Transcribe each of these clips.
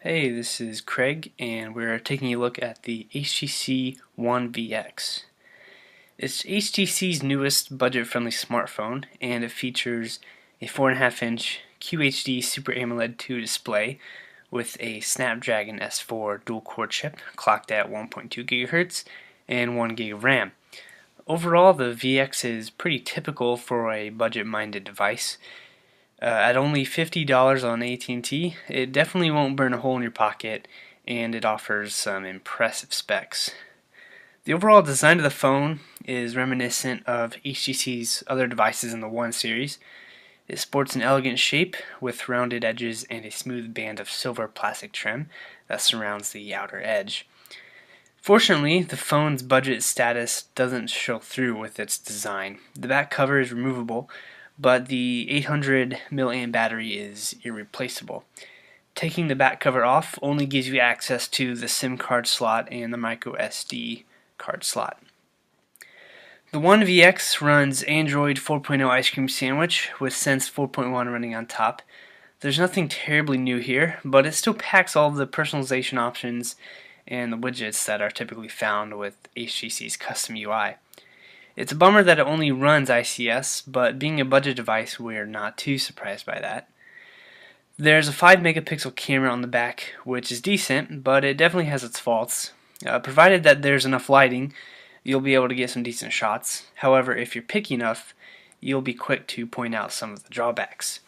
Hey, this is Craig, and we're taking a look at the HTC One VX. It's HTC's newest budget-friendly smartphone, and it features a 4.5-inch QHD Super AMOLED 2 display with a Snapdragon S4 dual-core chip clocked at 1.2 GHz and 1 GB of RAM. Overall, the VX is pretty typical for a budget-minded device. At only $50 on AT&T, it definitely won't burn a hole in your pocket, and it offers some impressive specs. The overall design of the phone is reminiscent of HTC's other devices in the One series. It sports an elegant shape with rounded edges and a smooth band of silver plastic trim that surrounds the outer edge. Fortunately, the phone's budget status doesn't show through with its design. The back cover is removable, but the 800 mAh battery is irreplaceable. Taking the back cover off only gives you access to the SIM card slot and the micro SD card slot. The One VX runs Android 4.0 Ice Cream Sandwich with Sense 4.1 running on top. There's nothing terribly new here, but it still packs all of the personalization options and the widgets that are typically found with HTC's custom UI. It's a bummer that it only runs ICS, but being a budget device, we're not too surprised by that. There's a 5 megapixel camera on the back, which is decent, but it definitely has its faults. Provided that there's enough lighting, you'll be able to get some decent shots. However, if you're picky enough, you'll be quick to point out some of the drawbacks.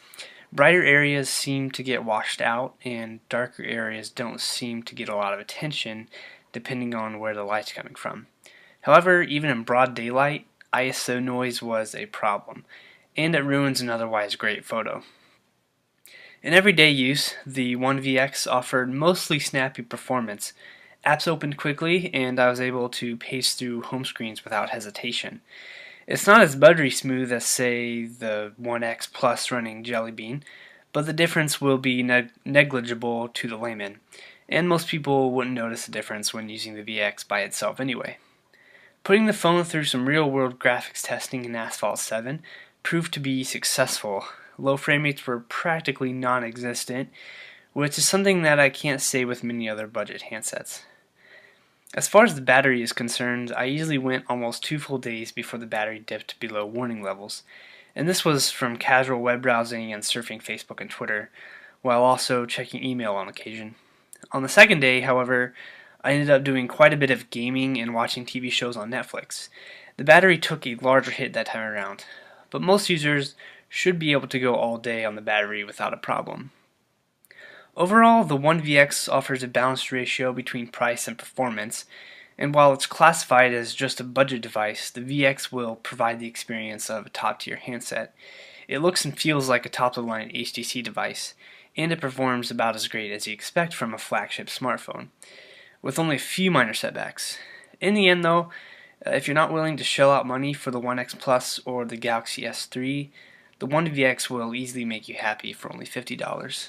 Brighter areas seem to get washed out, and darker areas don't seem to get a lot of attention, depending on where the light's coming from. However, even in broad daylight, ISO noise was a problem, and it ruins an otherwise great photo. In everyday use, the One VX offered mostly snappy performance. Apps opened quickly, and I was able to pace through home screens without hesitation. It's not as buttery smooth as, say, the One X Plus running Jelly Bean, but the difference will be negligible to the layman, and most people wouldn't notice the difference when using the VX by itself anyway. Putting the phone through some real-world graphics testing in Asphalt 7 proved to be successful. Low frame rates were practically non-existent, which is something that I can't say with many other budget handsets. As far as the battery is concerned, I easily went almost 2 full days before the battery dipped below warning levels, and this was from casual web browsing and surfing Facebook and Twitter, while also checking email on occasion. On the second day, however, I ended up doing quite a bit of gaming and watching TV shows on Netflix. The battery took a larger hit that time around, but most users should be able to go all day on the battery without a problem. Overall, the One VX offers a balanced ratio between price and performance, and while it's classified as just a budget device, the VX will provide the experience of a top-tier handset. It looks and feels like a top-of-the-line HTC device, and it performs about as great as you expect from a flagship smartphone, with only a few minor setbacks. In the end though, if you're not willing to shell out money for the One X Plus or the Galaxy S3, the One VX will easily make you happy for only $50.